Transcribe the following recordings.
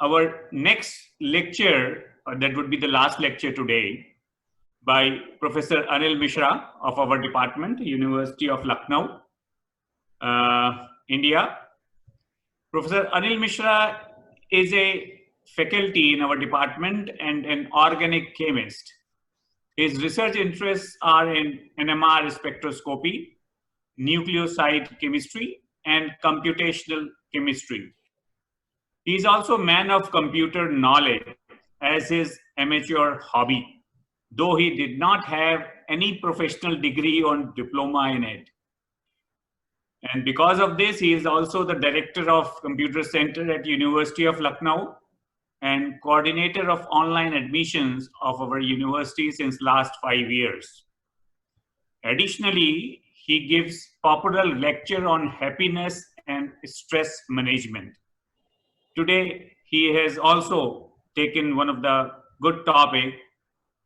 our next lecture, that would be the last lecture today, by Professor Anil Mishra of our department, University of Lucknow, India. Professor Anil Mishra is a faculty in our department and an organic chemist. His research interests are in NMR spectroscopy, nucleoside chemistry, and computational chemistry. He is also a man of computer knowledge as his amateur hobby, though he did not have any professional degree or diploma in it. And because of this, he is also the director of Computer Center at University of Lucknow and coordinator of online admissions of our university since last 5 years. Additionally, he gives popular lecture on happiness and stress management. Today, he has also taken one of the good topic,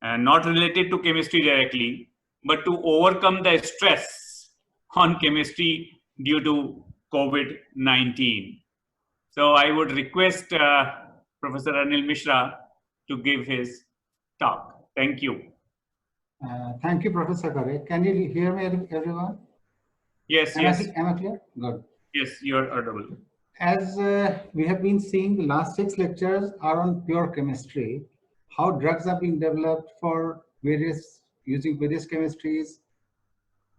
and not related to chemistry directly, but to overcome the stress on chemistry due to COVID-19. So I would request Professor Anil Mishra to give his talk. Thank you. Thank you, Professor Kare. Can you hear me, everyone? Yes, am yes. Am I clear? Good. Yes, you're audible. As we have been seeing, the last 6 lectures are on pure chemistry, how drugs are being developed for using various chemistries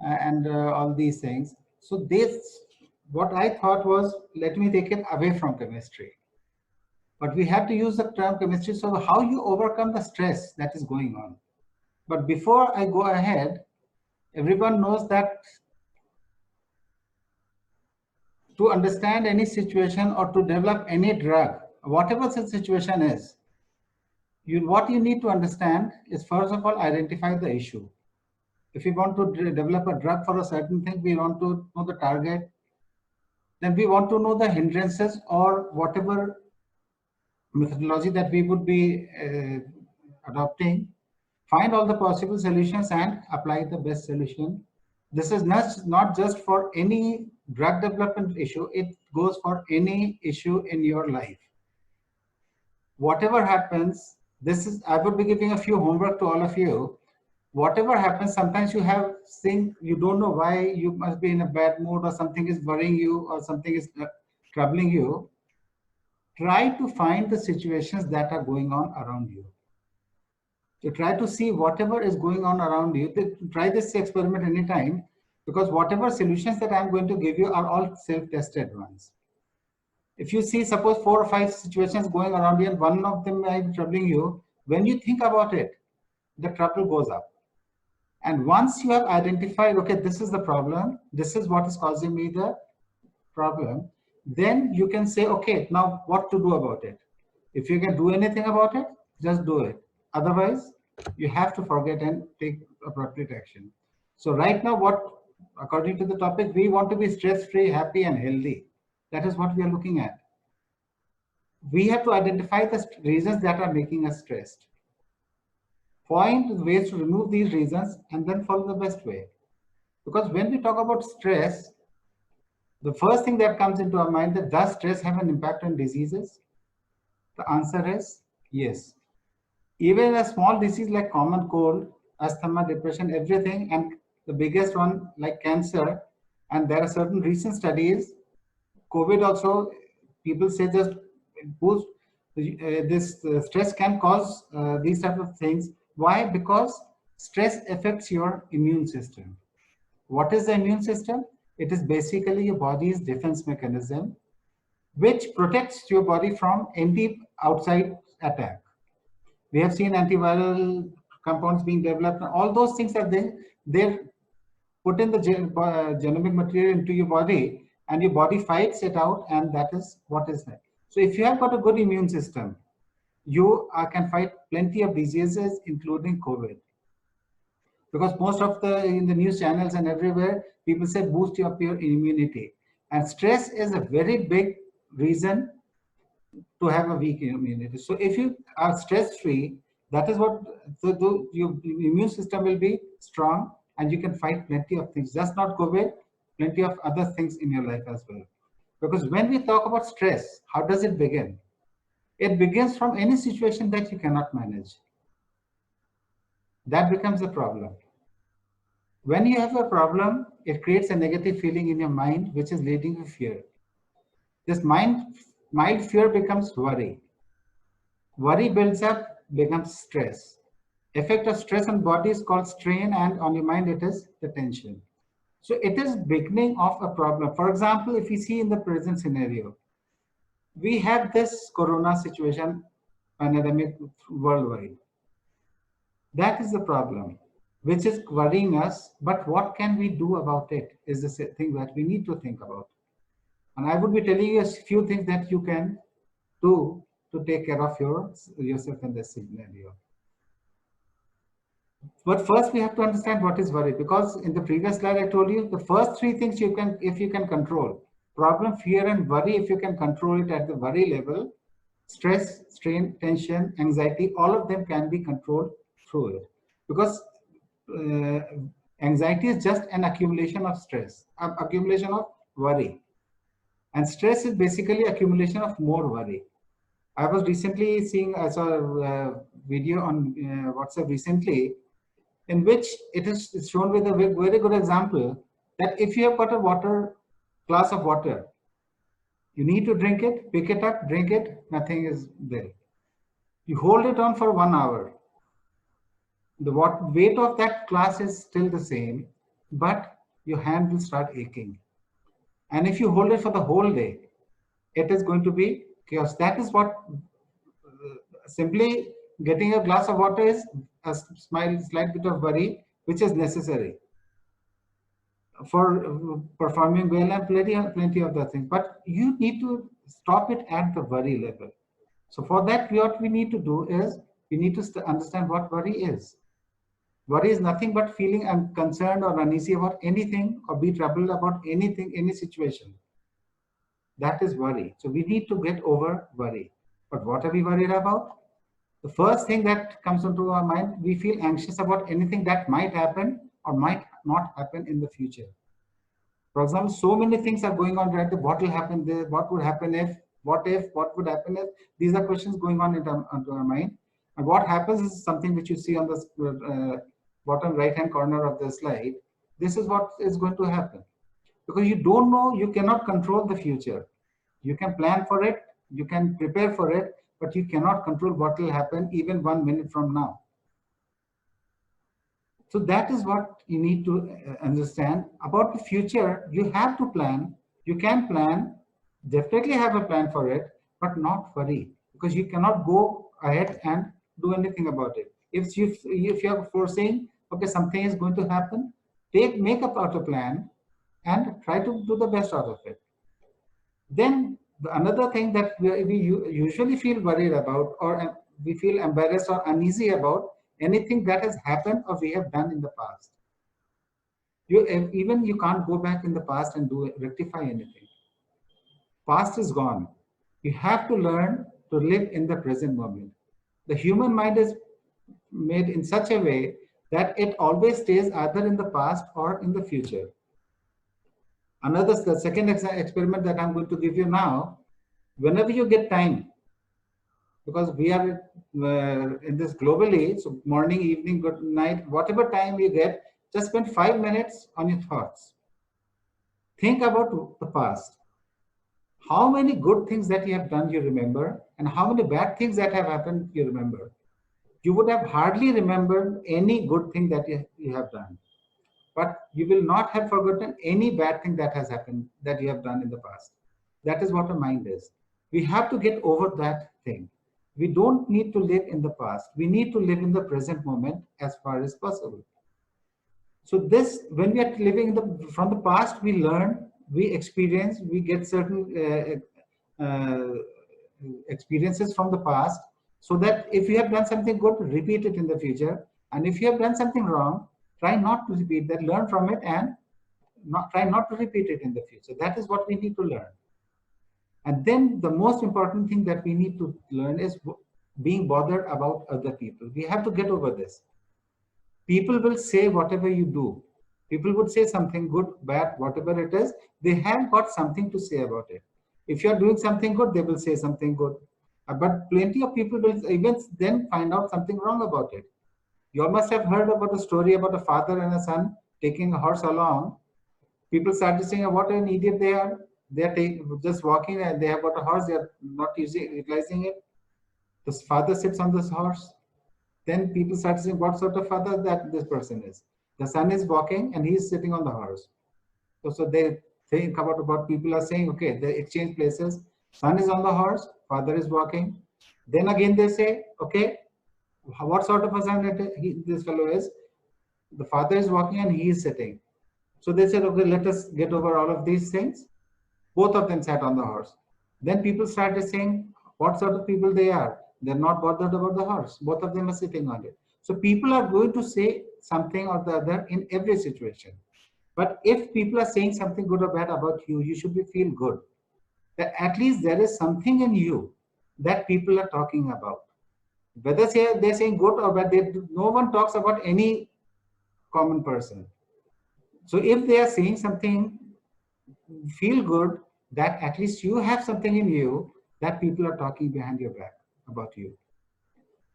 and all these things. So what I thought was, let me take it away from chemistry. But we have to use the term chemistry, so how you overcome the stress that is going on. But before I go ahead, everyone knows that to understand any situation or to develop any drug, whatever the situation is, what you need to understand is, first of all, identify the issue. If we want to develop a drug for a certain thing, we want to know the target. Then we want to know the hindrances or whatever methodology that we would be adopting. Find all the possible solutions and apply the best solution. This is not just for any drug development issue, it goes for any issue in your life. Whatever happens, I would be giving a few homework to all of you. Whatever happens, sometimes you don't know why, you must be in a bad mood or something is worrying you or something is troubling you. Try to find the situations that are going on around you. So try to see whatever is going on around you. Try this experiment anytime, because whatever solutions that I'm going to give you are all self-tested ones. If you see, suppose 4 or 5 situations going around you and one of them might be troubling you, when you think about it, the trouble goes up. And once you have identified, okay, this is the problem, this is what is causing me the problem, then you can say, okay, now what to do about it. If you can do anything about it, just do it. Otherwise, you have to forget and take appropriate action. So right now, according to the topic, we want to be stress-free, happy, and healthy. That is what we are looking at. We have to identify the reasons that are making us stressed. Find ways to remove these reasons and then follow the best way. Because when we talk about stress, the first thing that comes into our mind is, does stress have an impact on diseases? The answer is yes. Even a small disease like common cold, asthma, depression, everything, and the biggest one like cancer, and there are certain recent studies, COVID also, people say just boost, this stress can cause these type of things. Why? Because stress affects your immune system. What is the immune system? It is basically your body's defense mechanism, which protects your body from any outside attack. We have seen antiviral compounds being developed. All those things are there. They're put in the genomic material into your body, and your body fights it out, and that is what is there. So if you have got a good immune system, you can fight plenty of diseases, including COVID. Because most of in the news channels and everywhere, people say boost your immunity. And stress is a very big reason to have a weak immunity. So if you are stress-free, that is what your immune system will be strong, and you can fight plenty of things. Just not COVID, plenty of other things in your life as well. Because when we talk about stress, how does it begin? It begins from any situation that you cannot manage. That becomes a problem. When you have a problem, it creates a negative feeling in your mind, which is leading to fear. This mild fear becomes worry. Worry builds up, becomes stress. Effect of stress on body is called strain, and on your mind it is the tension. So it is beginning of a problem. For example, if we see in the present scenario, we have this corona situation, pandemic worldwide. That is the problem, which is worrying us. But what can we do about it is the thing that we need to think about. And I would be telling you a few things that you can do to take care of yourself in this scenario. But first we have to understand what is worry, because in the previous slide I told you the first three things you can, if you can control: problem, fear, and worry. If you can control it at the worry level, stress, strain, tension, anxiety, all of them can be controlled through it. Because anxiety is just an accumulation of stress, accumulation of worry. And stress is basically accumulation of more worry. I was recently seeing, I saw a video on WhatsApp recently, in which it is shown with a very good example that if you have got a glass of water, you need to drink it, pick it up, drink it, nothing is there. You hold it on for 1 hour. The weight of that glass is still the same, but your hand will start aching. And if you hold it for the whole day, it is going to be chaos. That is what simply getting a glass of water is a slight bit of worry, which is necessary for performing well, and plenty of the things. But you need to stop it at the worry level. So for that, what we need to do is we need to understand what worry is. Worry is nothing but feeling concerned or uneasy about anything, or be troubled about anything, any situation. That is worry. So we need to get over worry. But what are we worried about? The first thing that comes into our mind, we feel anxious about anything that might happen or might not happen in the future. For example, so many things are going on, right? What will happen there? What would happen if? What would happen if? These are questions going on into our mind. And what happens is something which you see on the bottom right-hand corner of the slide. This is what is going to happen. Because you don't know, you cannot control the future. You can plan for it, you can prepare for it, but you cannot control what will happen even 1 minute from now. So that is what you need to understand about the future. You have to plan, you can plan, definitely have a plan for it, but not worry, because you cannot go ahead and do anything about it. If you are foreseeing, okay, something is going to happen, make up a plan and try to do the best out of it. Then another thing that we usually feel worried about, or we feel embarrassed or uneasy about, anything that has happened or we have done in the past. You can't go back in the past and rectify anything. Past is gone. You have to learn to live in the present moment. The human mind is made in such a way that it always stays either in the past or in the future. The second experiment that I'm going to give you now, whenever you get time, because we are in this globally, so morning, evening, good night, whatever time you get, just spend 5 minutes on your thoughts. Think about the past. How many good things that you have done you remember, and how many bad things that have happened you remember? You would have hardly remembered any good thing that you have done. But you will not have forgotten any bad thing that has happened that you have done in the past. That is what a mind is. We have to get over that thing. We don't need to live in the past. We need to live in the present moment as far as possible. So this, when we are living from the past, we learn, we experience, we get certain experiences from the past, so that if you have done something good, repeat it in the future. And if you have done something wrong, try not to repeat that, learn from it, and try not to repeat it in the future. That is what we need to learn. And then the most important thing that we need to learn is being bothered about other people. We have to get over this. People will say whatever you do. People would say something good, bad, whatever it is, they have got something to say about it. If you are doing something good, they will say something good. But plenty of people will even then find out something wrong about it. You all must have heard about a story about a father and a son taking a horse along. People started saying, "Oh, what an idiot they are. They are just walking and they have got a horse. They are not utilizing it." The father sits on this horse. Then people start saying, "What sort of father that this person is?" The son is walking and he is sitting on the horse. So they think about what people are saying. Okay, they exchange places. Son is on the horse, father is walking. Then again they say, okay, what sort of a son this fellow is? The father is walking and he is sitting. So they said, okay, let us get over all of these things. Both of them sat on the horse. Then people started saying what sort of people they are. They're not bothered about the horse. Both of them are sitting on it. So people are going to say something or the other in every situation. But if people are saying something good or bad about you, you should feel good. That at least there is something in you that people are talking about. Whether they're saying good or bad, no one talks about any common person. So if they are saying something, feel good that at least you have something in you that people are talking behind your back about you.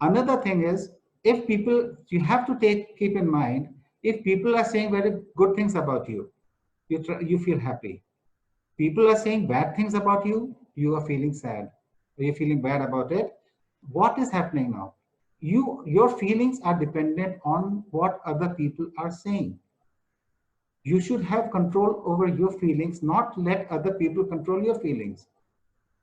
Another thing is, if people, you have to keep in mind, if people are saying very good things about you, you feel happy. People are saying bad things about you, you are feeling sad, or you're feeling bad about it. What is happening now? Your feelings are dependent on what other people are saying. You should have control over your feelings, not let other people control your feelings.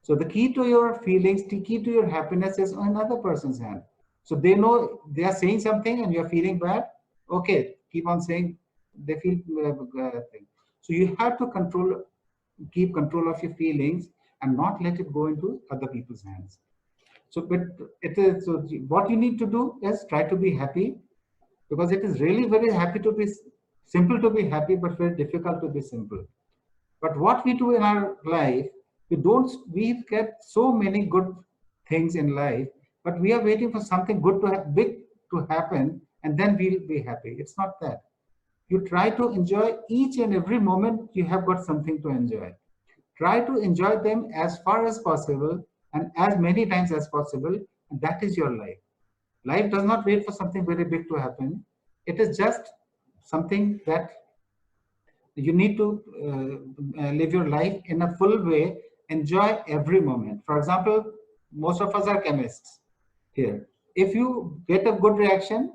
So the key to your feelings, the key to your happiness is on another person's hand. So they know they are saying something and you're feeling bad. Okay, keep on saying they feel thing. So you have to keep control of your feelings and not let it go into other people's hands. So, but so what you need to do is try to be happy, because it is really very simple to be happy, but very difficult to be simple. But what we do in our life, we get so many good things in life, but we are waiting for something good big to happen, and then we'll be happy. It's not that. You try to enjoy each and every moment you have got something to enjoy. Try to enjoy them as far as possible and as many times as possible, and that is your life. Life does not wait for something very big to happen. It is just something that you need to live your life in a full way, enjoy every moment. For example, most of us are chemists here. If you get a good reaction,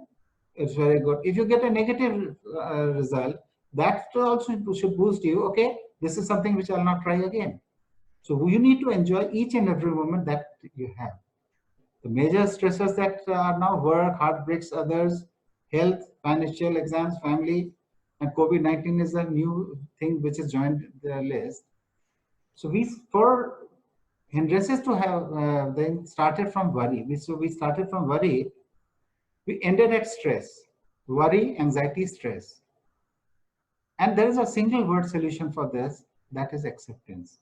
it's very good. If you get a negative result, that also should boost you. Okay, this is something which I'll not try again. So you need to enjoy each and every moment that you have. The major stressors that are now work, heartbreaks, others, health, financial, exams, family, and COVID-19 is a new thing which has joined the list. So for hindrances to have then started from worry. We started from worry. We ended at stress, worry, anxiety, stress. And there is a single word solution for this, that is acceptance.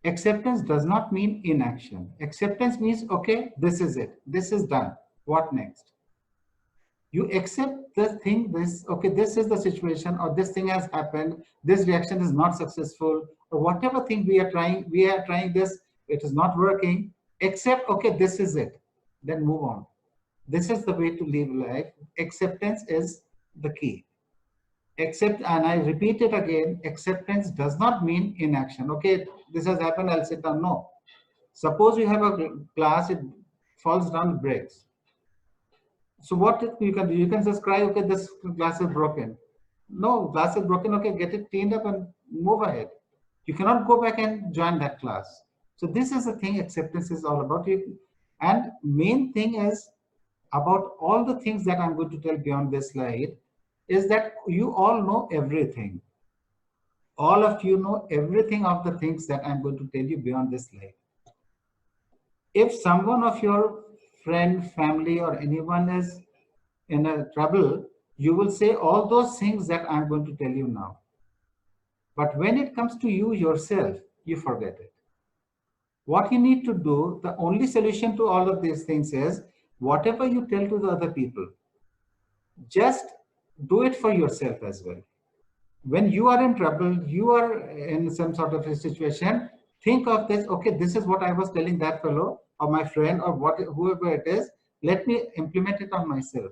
Acceptance does not mean inaction. Acceptance means, okay, this is it. This is done. What next? You accept the thing, okay, this is the situation, or this thing has happened, this reaction is not successful, or whatever thing we are trying this, it is not working. Accept, okay, this is it. Then move on. This is the way to live life. Acceptance is the key. And I repeat it again, acceptance does not mean inaction. Okay, this has happened, I'll sit down. No. Suppose you have a glass, it falls down, breaks. So what you can do? You can just cry, okay, this glass is broken. No, glass is broken, okay, get it cleaned up and move ahead. You cannot go back and join that class. So this is the thing acceptance is all about. And main thing is about all the things that I'm going to tell beyond this slide is that you all know everything. All of you know everything of the things that I'm going to tell you beyond this slide. If someone of your friend, family, or anyone is in a trouble, you will say all those things that I'm going to tell you now. But when it comes to you yourself, you forget it. What you need to do, the only solution to all of these things is whatever you tell to the other people, just do it for yourself as well. When you are in trouble, you are in some sort of a situation, think of this, okay, this is what I was telling that fellow. or my friend or whoever it is, let me implement it on myself.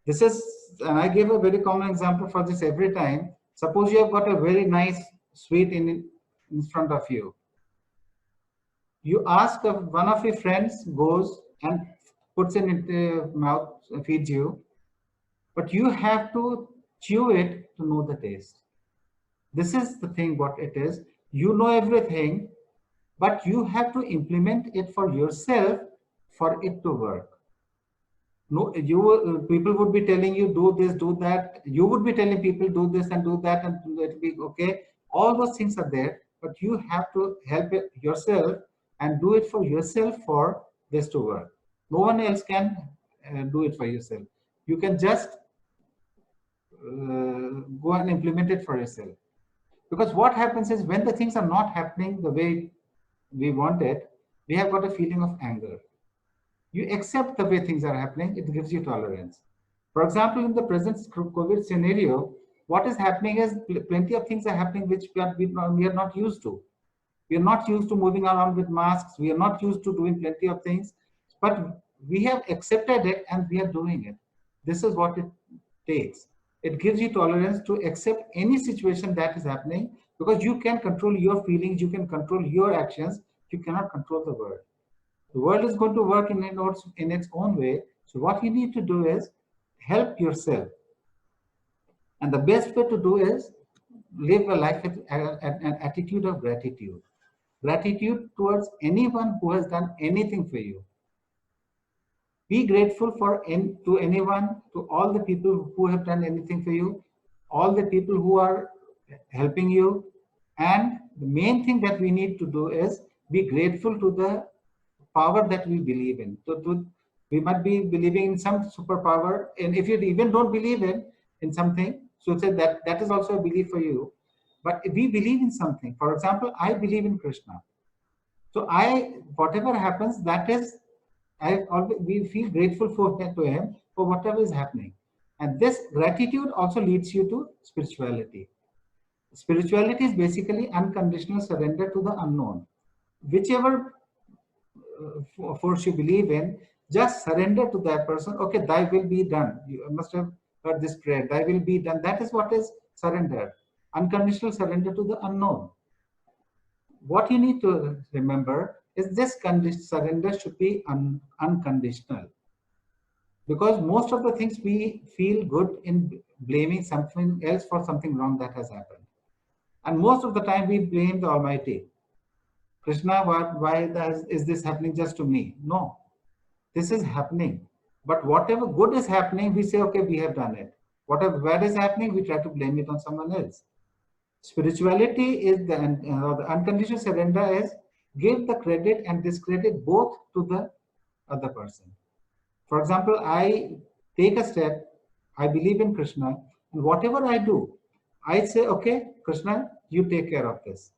This is, and I give a very common example for this every time. Suppose you have got a very nice sweet in front of you. You ask one of your friends goes and puts it into your mouth, feeds you, but you have to chew it to know the taste. This is the thing what it is. You know everything, but you have to implement it for yourself for it to work. No, people would be telling you do this, do that. You would be telling people do this and do that, and it will be okay. All those things are there, but you have to help it yourself and do it for yourself for this to work. No one else can do it for yourself. You can just go and implement it for yourself. Because what happens is when the things are not happening the way we want it, we have got a feeling of anger. You accept the way things are happening, it gives you tolerance. For example, in the present COVID scenario, what is happening is plenty of things are happening which we are not used to. We are not used to moving around with masks. We are not used to doing plenty of things, but we have accepted it and we are doing it. This is what it takes. It gives you tolerance to accept any situation that is happening, because you can control your feelings, you can control your actions, you cannot control the world. The world is going to work in its own way. So what you need to do is help yourself. And the best way to do is live a life with an attitude of gratitude. Gratitude towards anyone who has done anything for you. Be grateful to anyone, to all the people who have done anything for you, all the people who are helping you. And the main thing that we need to do is be grateful to the power that we believe in. So we might be believing in some superpower, and if you even don't believe in something, so say that is also a belief for you. But if we believe in something, for example, I believe in Krishna. So whatever happens, that is, we feel grateful to him for whatever is happening. And this gratitude also leads you to spirituality. Spirituality is basically unconditional surrender to the unknown. Whichever force you believe in, just surrender to that person. Okay, thy will be done. You must have heard this prayer, thy will be done. That is what is surrender. Unconditional surrender to the unknown. What you need to remember is this surrender should be unconditional. Because most of the things we feel good in blaming something else for something wrong that has happened. And most of the time we blame the Almighty. Krishna, why is this happening just to me? No, this is happening. But whatever good is happening, we say, okay, we have done it. Whatever bad is happening, we try to blame it on someone else. Spirituality is the unconditional surrender is give the credit and discredit both to the other person. For example, I take a step, I believe in Krishna, and whatever I do, I say, okay, Krishna, you take care of this.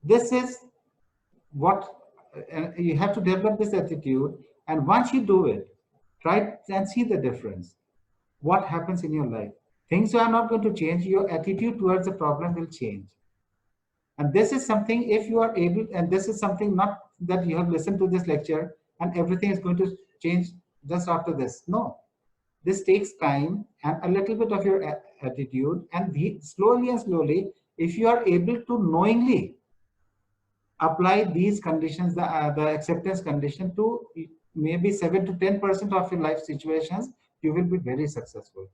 This is what you have to develop, this attitude, and once you do it, try and see the difference. What happens in your life? Things are not going to change. Your attitude towards the problem will change. And this is something, if you are able, and this is something not that you have listened to this lecture and everything is going to change just after this. No, this takes time and a little bit of your attitude, and slowly and slowly, if you are able to knowingly apply these conditions, the acceptance condition to maybe 7 to 10% of your life situations, you will be very successful.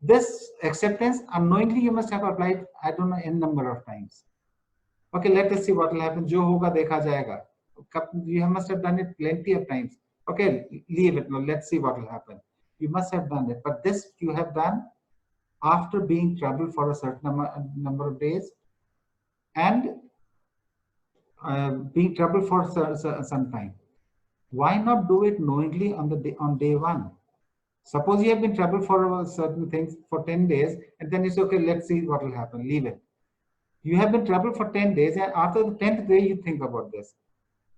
This acceptance, unknowingly, you must have applied, I don't know, n number of times. Okay, let us see what will happen. Jo hoga dekha jayega. You must have done it plenty of times. Okay, leave it. Now let's see what will happen. You must have done it. But this you have done after being troubled for a certain number of days and being troubled for some time. Why not do it knowingly on day one? Suppose you have been troubled for certain things for 10 days, and then you say, okay, let's see what will happen. Leave it. You have been troubled for 10 days, and after the 10th day, you think about this.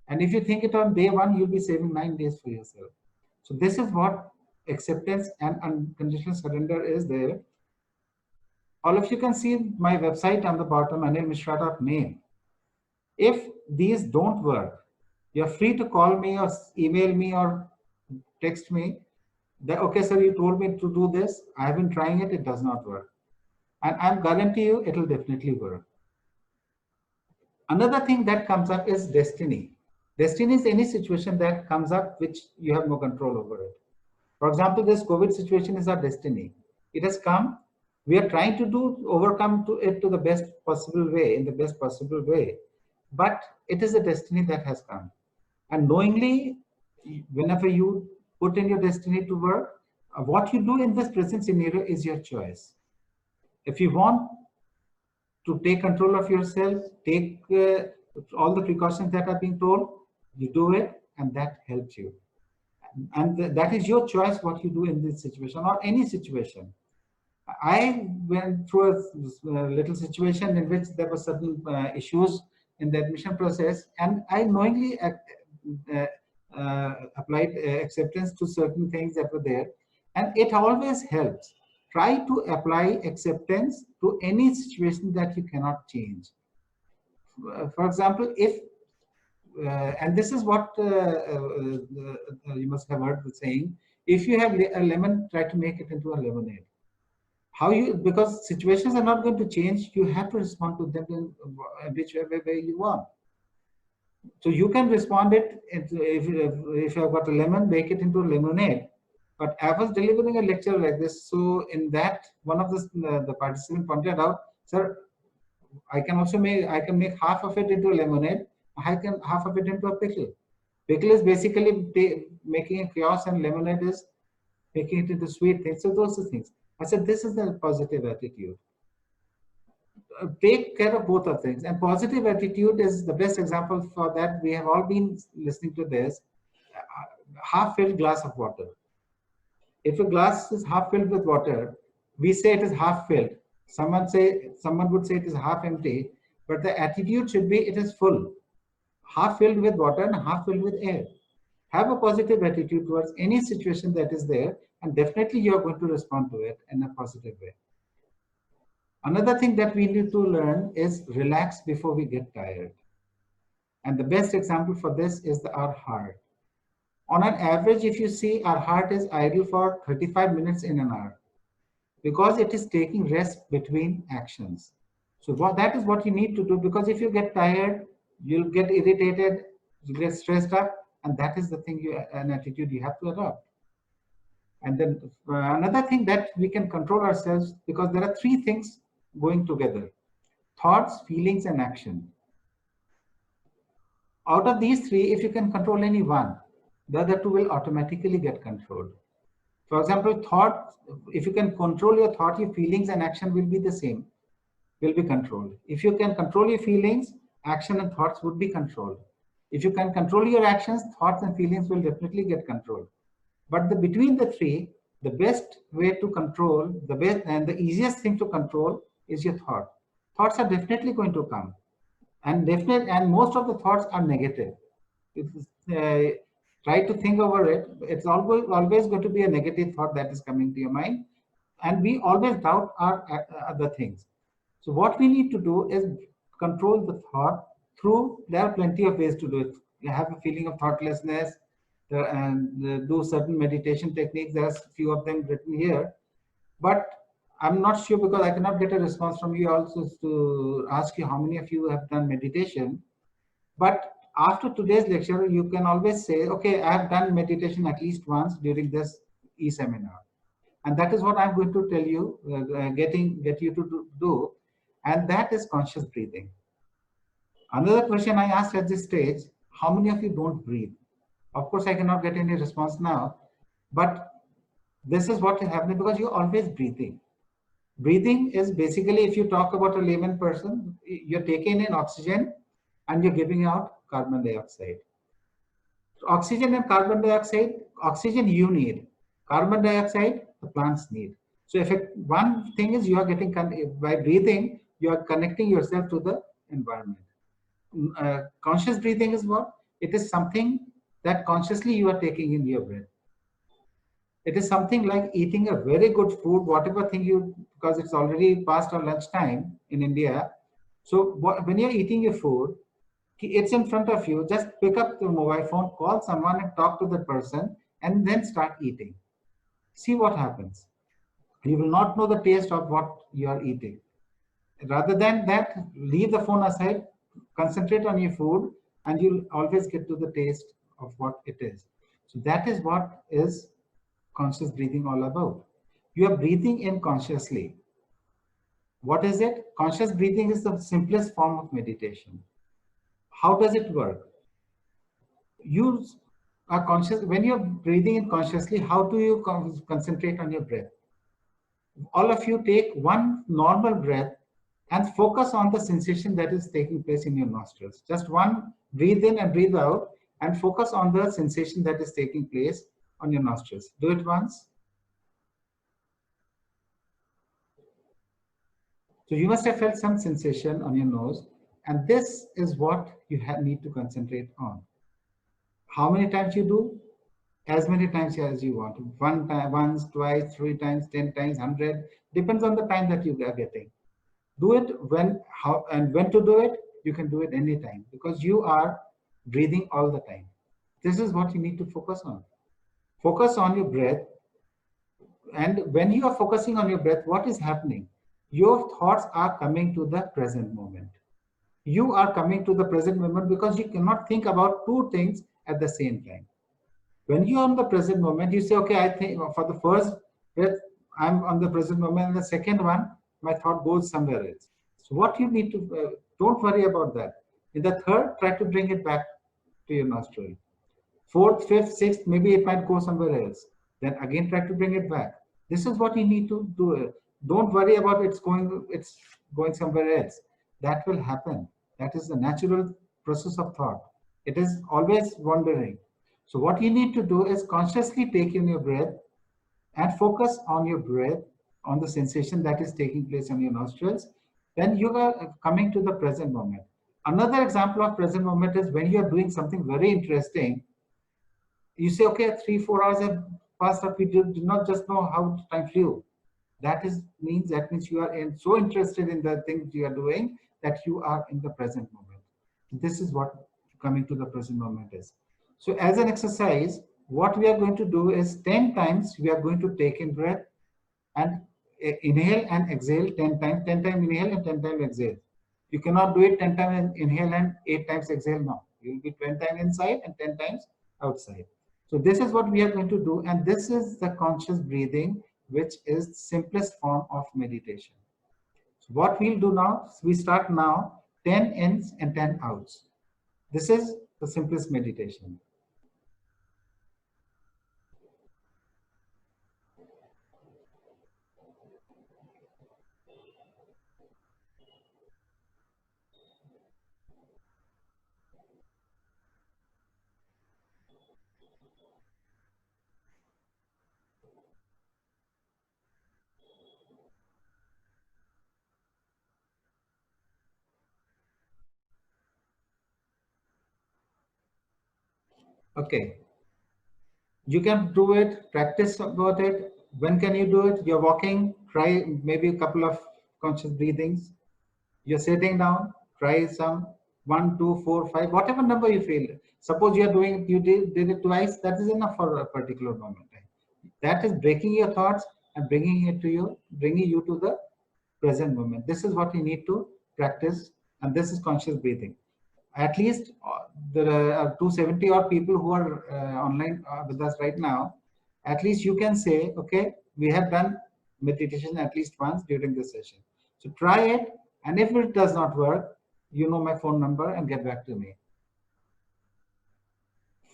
And if you think it on day one, you'll be saving 9 days for yourself. So this is what acceptance and unconditional surrender is there. All of you can see my website on the bottom, anilmishra.name. If these don't work, You're free to call me or email me or text me that, okay, sir, you told me to do this. I've been trying it. It does not work. And I'm guarantee you it will definitely work. Another thing that comes up is destiny. Destiny is any situation that comes up which you have no control over it. For example, this COVID situation is our destiny. It has come. We are trying to overcome it to the best possible way, in the best possible way. But it is a destiny that has come. And knowingly, whenever you put in your destiny to work, what you do in this present scenario is your choice. If you want to take control of yourself, take all the precautions that are being told, you do it, and that helps you. And that is your choice what you do in this situation or any situation. I went through a little situation in which there were certain issues in the admission process, and I knowingly applied acceptance to certain things that were there, and it always helps. Try to apply acceptance to any situation that you cannot change. For example, if and this is what you must have heard the saying: if you have a lemon, try to make it into a lemonade. How you, because situations are not going to change, you have to respond to them in whichever way you want. So you can respond it if you have got a lemon, make it into a lemonade. But I was delivering a lecture like this, so in that one of the participants pointed out, sir, I can make half of it into a lemonade, half of it into a pickle. Pickle is basically making a chaos, and lemonade is making it into sweet things. So those are things. I said, this is the positive attitude. Take care of both of things. And positive attitude is the best example for that. We have all been listening to this. Half filled glass of water. If a glass is half filled with water, we say it is half filled. Someone would say it is half empty, but the attitude should be it is full. Half filled with water and half filled with air. Have a positive attitude towards any situation that is there, and definitely you are going to respond to it in a positive way. Another thing that we need to learn is relax before we get tired. And the best example for this is our heart. On an average, if you see, our heart is idle for 35 minutes in an hour because it is taking rest between actions. So that is what you need to do, because if you get tired, you'll get irritated, you get stressed up, and that is the thing, an attitude you have to adopt. And then another thing that we can control ourselves, because there are three things going together: thoughts, feelings, and action. Out of these three, if you can control any one, the other two will automatically get controlled. For example, thought, if you can control your thought, your feelings and action will be the same, will be controlled. If you can control your feelings, action and thoughts would be controlled. If you can control your actions, thoughts and feelings will definitely get controlled. But between the three, the best way to control, the best and the easiest thing to control is your thought. Thoughts are definitely going to come, and most of the thoughts are negative. Try to think over it. It's always going to be a negative thought that is coming to your mind, and we always doubt our other things. So what we need to do is control the thought through, there are plenty of ways to do it. You have a feeling of thoughtlessness, and do certain meditation techniques. There's a few of them written here, but I'm not sure, because I cannot get a response from you also to ask you how many of you have done meditation. But after today's lecture, you can always say, okay, I have done meditation at least once during this e-seminar. And that is what I'm going to tell you, get you to do, and that is conscious breathing. Another question I asked at this stage: how many of you don't breathe? Of course, I cannot get any response now, but this is what is happening because you're always breathing. Breathing is basically, if you talk about a layman person, you're taking in oxygen and you're giving out carbon dioxide. So oxygen and carbon dioxide, oxygen you need, carbon dioxide the plants need. So if one thing is you are getting, by breathing, you are connecting yourself to the environment. Conscious breathing is what? It is something that consciously you are taking in your breath. It is something like eating a very good food, whatever thing you, because it's already past our lunch time in India. So when you're eating your food, It's in front of you. Just pick up the mobile phone, call someone and talk to the person, and then start eating. See what happens. You will not know the taste of what you are eating. Rather than that, leave the phone aside, concentrate on your food, and you'll always get to the taste of what it is. So that is what is conscious breathing all about. You are breathing in consciously. What is it? Conscious breathing is the simplest form of meditation. How does it work? You are conscious, when you're breathing in consciously, how do you concentrate on your breath? All of you take one normal breath and focus on the sensation that is taking place in your nostrils. Just one, breathe in and breathe out, and focus on the sensation that is taking place on your nostrils. Do it once. So you must have felt some sensation on your nose, and this is what you need to concentrate on. How many times you do? As many times as you want. One time, once, twice, 3 times, 10 times, 100. Depends on the time that you are getting. Do it when, how, and when to do it. You can do it anytime because you are breathing all the time. This is what you need to focus on. Focus on your breath. And when you are focusing on your breath, what is happening? Your thoughts are coming to the present moment. You are coming to the present moment because you cannot think about two things at the same time. When you are on the present moment, you say, okay, I think for the first breath, I'm on the present moment. And the second one, my thought goes somewhere else. So what you need to, don't worry about that. In the third, try to bring it back to your nostril. Fourth, fifth, sixth, maybe it might go somewhere else. Then again, try to bring it back. This is what you need to do. Don't worry about it's going somewhere else. That will happen. That is the natural process of thought. It is always wandering. So what you need to do is consciously take in your breath and focus on your breath, on the sensation that is taking place on your nostrils. Then you are coming to the present moment. Another example of present moment is when you are doing something very interesting. You say, okay, 3-4 hours have passed up. We did not just know how time flew. That means you are so interested in the things you are doing that you are in the present moment. This is what coming to the present moment is. So as an exercise, what we are going to do is 10 times we are going to take in breath and inhale and exhale 10 times. 10 times inhale and 10 times exhale. You cannot do it 10 times inhale and 8 times exhale. No, you will be 10 times inside and 10 times outside. So this is what we are going to do, and this is the conscious breathing, which is the simplest form of meditation. So what we'll do now, we start now 10 ins and 10 outs. This is the simplest meditation. Okay. You can do it, practice about it. When can you do it? You're walking, try maybe a couple of conscious breathings. You're sitting down, try some 1, 2, 4, 5, whatever number you feel. Suppose you are doing, you did it twice, that is enough for a particular moment. That is breaking your thoughts and bringing you to the present moment. This is what you need to practice, and this is conscious breathing. At least there are 270 odd people who are online with us right now. At least you can say, okay, we have done meditation at least once during this session. So try it, and if it does not work, you know my phone number and get back to me.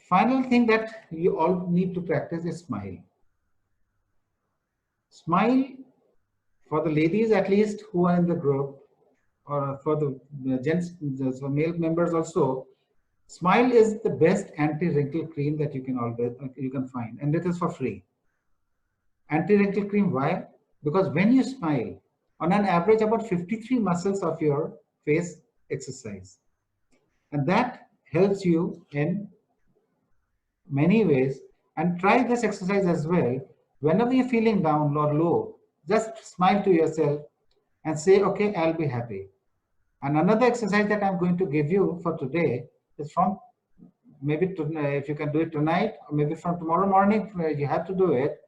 Final thing that you all need to practice is smile. Smile for the ladies at least who are in the group, or for the gents, the male members also. Smile is the best anti-wrinkle cream that you can find, and it is for free. Anti-wrinkle cream, why? Because when you smile, on an average, about 53 muscles of your face exercise, and that helps you in many ways. And try this exercise as well. Whenever you're feeling down or low, just smile to yourself and say, okay, I'll be happy. And another exercise that I'm going to give you for today is from maybe if you can do it tonight, or maybe from tomorrow morning, you have to do it.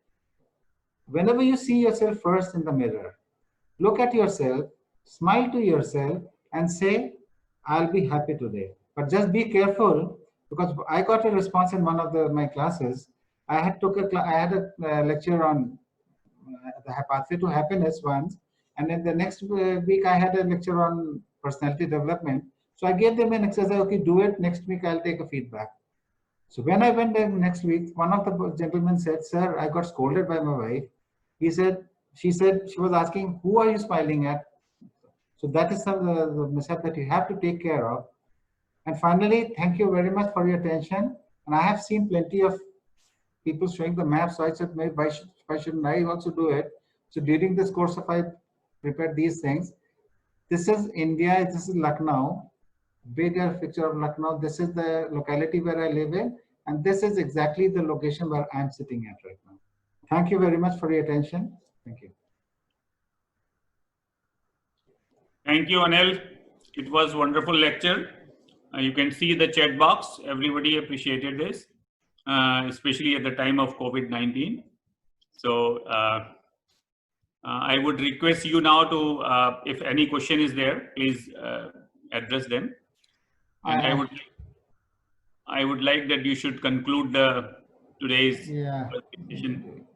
Whenever you see yourself first in the mirror, look at yourself, smile to yourself, and say, I'll be happy today. But just be careful, because I got a response in one of my classes. I had a lecture on the pathway to happiness once, and then the next week I had a lecture on personality development. So I gave them an exercise. Okay, do it next week. I'll take a feedback. So when I went there next week, one of the gentlemen said, "Sir, I got scolded by my wife." She said she was asking, "Who are you smiling at?" So that is the mishap that you have to take care of. And finally, thank you very much for your attention. And I have seen plenty of people showing the map, so I said, maybe why shouldn't I also do it? So during this course, if I prepared these things, this is India, this is Lucknow, bigger picture of Lucknow. This is the locality where I live in, and this is exactly the location where I'm sitting at right now. Thank you very much for your attention. Thank you. Thank you, Anil. It was a wonderful lecture. You can see the chat box. Everybody appreciated this, especially at the time of COVID-19. So I would request you now to, if any question is there, please address them. And I would like that you should conclude today's presentation.